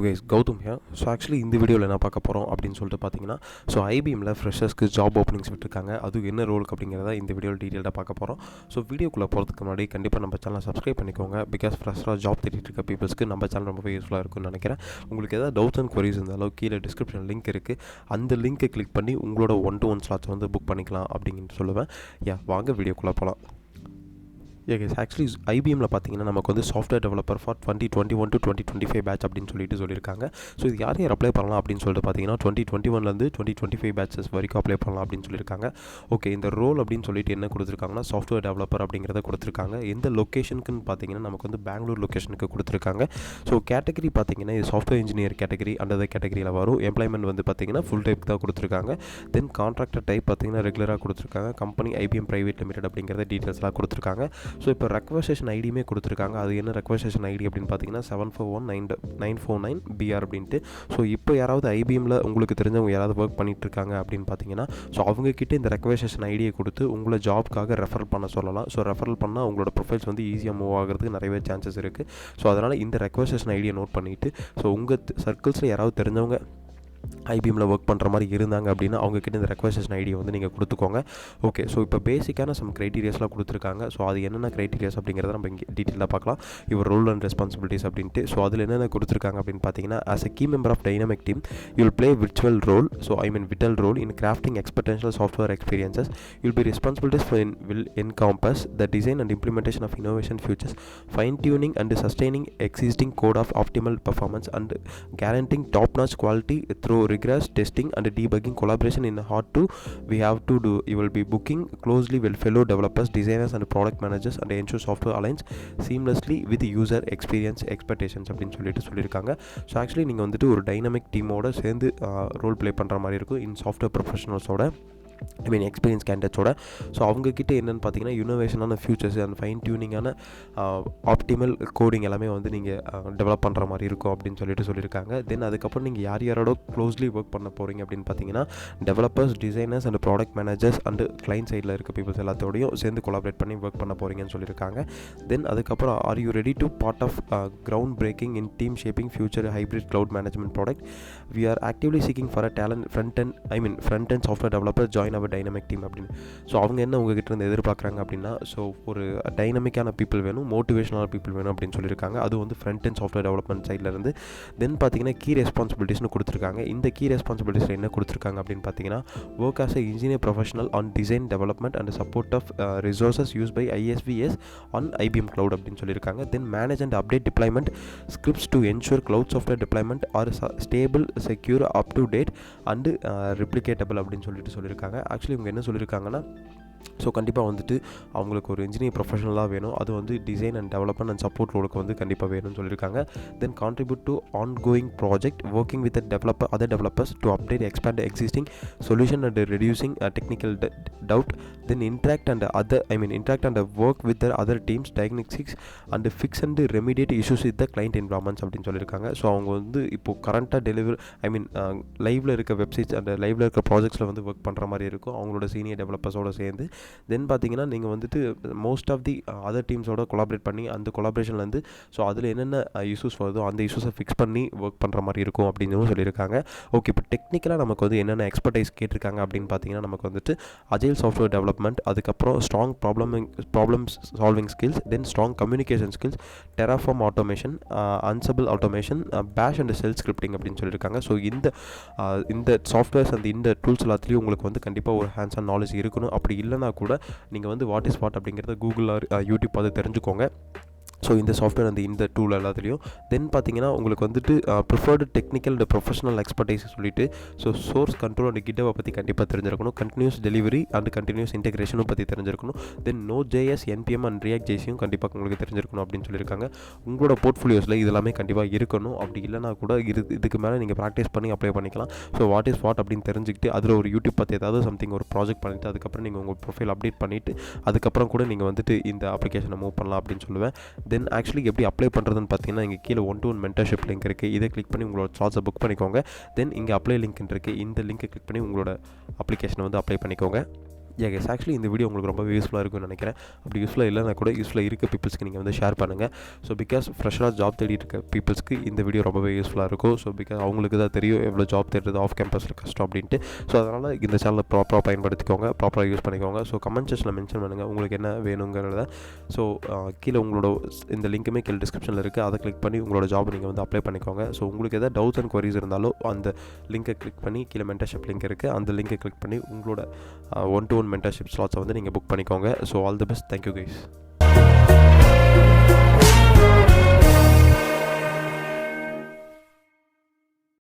Guys Gautham here. So actually இந்த வீடியோவில் என்ன பார்க்க போகிறோம் அப்படின்னு சொல்லிட்டு பார்த்தீங்கன்னா, ஸோ ஐபிஎம்மில் ஃப்ரெஷர்ஸ்க்கு ஜாப் ஓப்பனிங்ஸ் விட்டுருக்காங்க. அது என்ன ரோலுக்கு அப்படிங்கிறத இந்த வீடியோவில் டீட்டெயிலாக பார்க்க போகிறோம். ஸோ வீடியோக்குள்ளே போகிறதுக்கு முன்னாடி கண்டிப்பாக நம்ம சேனலை சப்ஸ்கிரைப் பண்ணிக்கோங்க. பிகாஸ் ஃப்ரெஷராக ஜாப் தேடிட்டு இருக்க பீப்புள்ஸ்க்கு நம்ம சேனல் ரொம்ப யூஸ்ஃபுல்லாக இருக்கும்னு நினைக்கிறேன். உங்களுக்கு ஏதாவது டவுட்ஸ் அண்ட் குவரிஸ் இருந்தாலும் கீழே டிஸ்கிரிப்ஷன் லிங்க் இருக்குது. அந்த லிங்க்கை கிளிக் பண்ணி உங்களோட 1-to-1 ஸ்லாட்ஸ் வந்து புக் பண்ணிக்கலாம் அப்படின்னு சொல்லுவேன். வாங்க வீடியோக்குள்ளே போகலாம். ஆக்சுவலி ஐபிஎம்மில் பார்த்தீங்கன்னா நமக்கு வந்து software developer for 2021 to 2025 batch அப்படின்னு சொல்லியிருக்காங்க. ஸோ இது யார் அப்ளை பண்ணலாம் அப்படின்னு சொல்லிட்டு பார்த்தீங்கன்னா 2021 2025 பேட்சஸ் வரைக்கும் அப்ளை பண்ணலாம் அப்படின்னு சொல்லியிருக்காங்க. ஓகே, இந்த ரோல் அப்படின்னு சொல்லிட்டு என்ன கொடுத்துருக்காங்கன்னா சாஃப்ட்வேர் டெவலப்பர் அப்படிங்கிறத கொடுத்துருக்காங்க. எந்த லொக்கேஷனுக்குன்னு பார்த்தீங்கன்னா நமக்கு வந்து பெங்களூர் லொக்கேஷனுக்கு கொடுத்துருக்காங்க. ஸோ கேட்டகரி பார்த்தீங்கன்னா இது சாஃப்ட்வேர் இன்ஜினியர் கேட்டகரி அண்டர் கேட்டகரியில் வரும். எம்ப்ளாய்மெண்ட் வந்து பார்த்தீங்கன்னா ஃபுல் டைப் தான் கொடுத்துருக்காங்க. தென் கான்ட்ராக்டர் டைப் பார்த்தீங்கன்னா ரெகுலராக கொடுத்துருக்காங்க. கம்பெனி ஐபிஎம் பிரைவேட் லிமிடெட் அப்படிங்கிறத டீட்டெயில்ஸ்லாம் கொடுத்துருக்காங்க. ஸோ இப்போ ரெக்வஸ்டேஷன் ஐடியுமே கொடுத்துருக்காங்க. அது என்ன ரெக்வஸ்டேஷன் ஐடி அப்படின்னு பார்த்தீங்கன்னா 741949BR அப்படின்ட்டு. ஸோ இப்போ யாராவது ஐபிஎம்மில் உங்களுக்கு தெரிஞ்சவங்க யாராவது ஒர்க் பண்ணிட்டு இருக்காங்க அப்படின்னு பார்த்தீங்கன்னா, ஸோ அவங்கக்கிட்ட இந்த ரெக்வஸ்டேஷன் ஐடியை கொடுத்து உங்களை ஜாப்க்காக ரெஃபர் பண்ண சொல்லலாம். ஸோ ரெஃபரல் பண்ணால் உங்களோட ப்ரொஃபைல்ஸ் வந்து ஈஸியாக மூவ் ஆகிறதுக்கு நிறையவே சான்சஸ் இருக்குது. ஸோ அதனால் இந்த ரெக்வஸ்டேஷன் ஐடியை நோட் பண்ணிவிட்டு, ஸோ உங்கள் சர்க்கிள்ஸில் யாராவது தெரிஞ்சவங்க ஐபிஎம்மில் ஒர்க் பண்ணுற மாதிரி இருந்தாங்க அப்படின்னா அவங்கக்கிட்ட இந்த ரெக்வஸ்டேஷன் ஐடியை வந்து நீங்கள் கொடுத்துக்கோங்க. ஓகே, ஸோ இப்போ பேசிக்கான சம் க்ரைட்டீரியாஸ்லாம் கொடுத்துருக்காங்க. ஸோ அது என்னென்ன க்ரைட்டீரியாஸ் அப்படிங்கிறத நம்ம இங்கே டீட்டெயிலாக பார்க்கலாம். இவர் ரோல் அண்ட் ரெஸ்பான்சிபிலிட்டிஸ் அப்படின்ட்டு. ஸோ அதில் என்னென்ன கொடுத்துருக்காங்க அப்படின்னு பார்த்தீங்கன்னா, as a key member of dynamic team you will play virtual role. So vital role in crafting expectational software experiences. You will be responsibilities will encompass the design and implementation of innovation futures, fine tuning and sustaining existing code of optimal performance and guaranteeing top-notch quality through rigorous testing and debugging collaboration in hard to we have to do. You will be working closely with fellow developers, designers and product managers and ensure software aligns seamlessly with user experience expectations அப்படின்னு சொல்லியிருக்காங்க. So actually நீங்கள் வந்துட்டு ஒரு dynamic டீமோட சேர்ந்து role play பண்ணுற மாதிரி இருக்கும் இன் சாஃப்ட்வேர் ப்ரொஃபஷனல்ஸோட எக்ஸ்பீரியன்ஸ் கேண்டிடேட்ஸோட. ஸோ அவங்கக்கிட்ட என்னென்னு பார்த்தீங்கன்னா யூனோவேஷனான ஃபியூச்சர்ஸ் அண்ட் ஃபைன் டியூனிங்கான ஆப்டிமல் கோடிங் எல்லாமே வந்து நீங்கள் டெவலப் பண்ணுற மாதிரி இருக்கும் அப்படின்னு சொல்லியிருக்காங்க. தென் அதுக்கப்புறம் நீங்கள் யாரோட க்ளோஸ்லி ஒர்க் பண்ண போகிறீங்க அப்படின்னு பார்த்தீங்கன்னா developers, designers and product managers and client சைடில் இருக்க பீப்புள்ஸ் எல்லாத்தோடையும் சேர்ந்து கொலாபரேட் பண்ணி ஒர்க் பண்ண போகிறீங்கன்னு சொல்லியிருக்காங்க. தென் அதுக்கப்புறம் are you ready to part of ground breaking in team shaping future hybrid cloud management product. We are actively seeking for a talent front end software developer join our dynamic team அப்படின்னு. So அவங்க என்ன உங்ககிட்ட இருந்து எதிர்பார்க்குறாங்க அப்படின்னா, so ஒரு டைனமிக்கான people வேணும், மோட்டிவேஷனான people வேணும் அப்படின்னு சொல்லியிருக்காங்க. அது வந்து ஃப்ரண்ட் அண்ட் சாஃப்ட்வேர் டெவலப்மெண்ட் சைடில் இருந்து. தென் பார்த்தீங்கன்னா கீ ரெஸ்பான்சிபிலிட்டிஸ்னு கொடுத்துருக்காங்க. இந்த கீ ரெஸ்பான்சிபிலிட்டிஸில் என்ன கொடுத்துருக்காங்க அப்படின்னு பார்த்தீங்கன்னா, work as a engineer professional on design development and support of resources use by ISVS on IBM cloud அப்படின்னு சொல்லியிருக்காங்க. Then manage and update deployment scripts to ensure cloud software deployment are stable, secure, up to date and replicable அப்படின்னு சொல்லியிருக்காங்க. Actually இவங்க என்ன சொல்லியிருக்காங்கன்னா, so கண்டிப்பாக வந்துட்டு அவங்களுக்கு ஒரு இன்ஜினியர் ப்ரொஃபஷனலாக வேணும். அது வந்து design and development and support ரோலுக்கு வந்து கண்டிப்பாக வேணும்னு சொல்லியிருக்காங்க. Then contribute to ongoing project working with other developers to update expand existing solution and reducing technical doubt. Then interact and work with other teams diagnose and fix and remediate issues with the client environments அப்படின்னு சொல்லியிருக்காங்க. So அவங்க வந்து இப்போது கரண்ட்டாக லைவில் இருக்க websites and லைவில் இருக்க ப்ராஜெக்ட்ஸில் வந்து ஒர்க் பண்ணுற மாதிரி இருக்கும் அவங்களோட சீனியர் டெவலப்பர்ஸோடு சேர்ந்து. தென் பார்த்தீங்கன்னா நீங்கள் வந்துட்டு மோஸ்ட் ஆஃப் தி அதர் டீம்ஸோட கொலாபரேட் பண்ணி அந்த கொலாபரேஷன்லேருந்து ஸோ அதில் என்னென்ன இஷ்யூஸ் வருதோ அந்த இஷ்யூஸை ஃபிக்ஸ் பண்ணி ஒர்க் பண்ணுற மாதிரி இருக்கும் அப்படின்னு சொல்லியிருக்காங்க. ஓகே, இப்போ டெக்னிக்கலாக நமக்கு வந்து என்னென்ன எக்ஸ்பர்டைஸ் கேட்டிருக்காங்க அப்படின்னு பார்த்தீங்கன்னா, நமக்கு வந்துட்டு அஜைல் சாஃப்ட்வேர் டெவலப்மெண்ட், அதுக்கப்புறம் strong problem solving skills, then strong communication skills, Terraform automation, Ansible automation, bash and shell scripting அப்படின்னு சொல்லியிருக்காங்க. ஸோ இந்த சாஃப்ட்வேர்ஸ் அந்த இந்த டூல்ஸ் எல்லாத்துலேயும் உங்களுக்கு வந்து கண்டிப்பாக ஒரு ஹேண்ட்ஸ் ஆன் நாலேஜ் இருக்கணும். அப்படி இல்லைனா கூட நீங்கள் வந்து வாட் இஸ் வாட் அப்படிங்கிறத கூகுள் யூடியூப் பார்த்து தெரிஞ்சுக்கோங்க. ஸோ இந்த சாஃப்ட்வேர் இந்த டூல் எல்லாத்துலேயும். தென் பார்த்தீங்கன்னா உங்களுக்கு வந்துட்டு preferred technical and professional expertise சொல்லிட்டு ஸோ சோர்ஸ் கண்ட்ரோல் அண்ட் கிட்டவை பற்றி கண்டிப்பாக தெரிஞ்சிருக்கணும். கண்டினியூஸ் டெலிவரி அண்ட் கண்டினியூஸ் இன்டெகிரேஷனும் பற்றி தெரிஞ்சிருக்கணும். தென் Node.js, NPM அண்ட் React JSயும் கண்டிப்பாக உங்களுக்கு தெரிஞ்சிருக்கணும் அப்படின்னு சொல்லியிருக்காங்க. உங்களோட போர்ட்ஃபோலியோஸில் இதெல்லாமே கண்டிப்பாக இருக்கணும். அப்படி இல்லைனா கூட இதுக்கு மேலே நீங்கள் ப்ராக்டிஸ் பண்ணி அப்ளை பண்ணிக்கலாம். ஸோ வாட் இஸ் வாட் அப்படின்னு தெரிஞ்சுக்கிட்டு அதில் ஒரு யூடியூப் பார்த்து ஏதாவது சம்திங் ஒரு ப்ராஜெக்ட் பண்ணிவிட்டு அதுக்கப்புறம் நீங்கள் உங்கள் ப்ரொஃபைல் அப்டேட் பண்ணிவிட்டு அதுக்கப்புறம் கூட நீங்கள் வந்துட்டு இந்த அப்ளிகேஷனை மூவ் பண்ணலாம் அப்படின்னு சொல்லுவேன். தென் ஆக்சுவலி எப்படி அப்ளை பண்ணுறதுன்னு பார்த்தீங்கன்னா, இங்கே கீழே 1-to-1 மென்டர்ஷிப் லிங்க் இருக்குது. இதை கிளிக் பண்ணி உங்களோட ஸ்லாட்ஸை புக் பண்ணிக்கோங்க. தென் இங்கே அப்ளை லிங்க் இருக்குது. இந்த லிங்க்கை கிளிக் பண்ணி உங்களோட அப்ளிகேஷனை வந்து அப்ளை பண்ணிக்கோங்க. கைஸ் ஆக்சுவலி இந்த வீடியோ உங்களுக்கு ரொம்ப யூஸ்ஃபுல்லாக இருக்கும்னு நினைக்கிறேன். அப்படி யூஸ்ஃபுல்லாக இல்லைனா கூட யூஸ்ஃபுல்லாக இருக்க பீப்புள்ஸ்க்கு நீங்கள் வந்து ஷேர் பண்ணுங்கள். ஸோ பிகாஸ் ஃப்ரெஷ்ஷாக ஜாப் தேடிட்டு இருக்க பீப்புள்ஸ்க்கு இந்த வீடியோ ரொம்பவே யூஸ்ஃபுல்லாக இருக்கும். ஸோ பிகாஸ் அவங்களுக்கு தான் தெரியும் எவ்வளோ ஜாப் தேடுறது ஆஃப் கேம்பஸில் கஷ்டம் அப்படின்ட்டு. ஸோ அதனால் இந்த சேனலை ப்ராப்பராக பயன்படுத்திக்கோங்க, ப்ராப்பராக யூஸ் பண்ணிக்கோங்க. ஸோ கமெண்ட் செக்ஷனில் மென்ஷன் பண்ணுங்கள் உங்களுக்கு என்ன வேணுங்கிறத. ஸோ கீழே உங்களோட இந்த லிங்க்குமே கீழே டிஸ்கிரிப்ஷனில் இருக்குது, அதை கிளிக் பண்ணி உங்களோட ஜாப் நீங்கள் வந்து அப்ளை பண்ணிக்கோங்க. ஸோ உங்களுக்கு எதாவது டவுட்ஸ் அண்ட் குவரிஸ் இருந்தாலும் அந்த லிங்கை கிளிக் பண்ணி கீழே மென்டர்ஷிப் லிங்க் இருக்குது, அந்த லிங்கை கிளிக் பண்ணி உங்களோட 1-to-1 மென்டர்ஷிப் ஸ்லாட்ஸை வந்து நீங்கள் புக் பண்ணிக்கோங்க. So all the best. Thank you guys.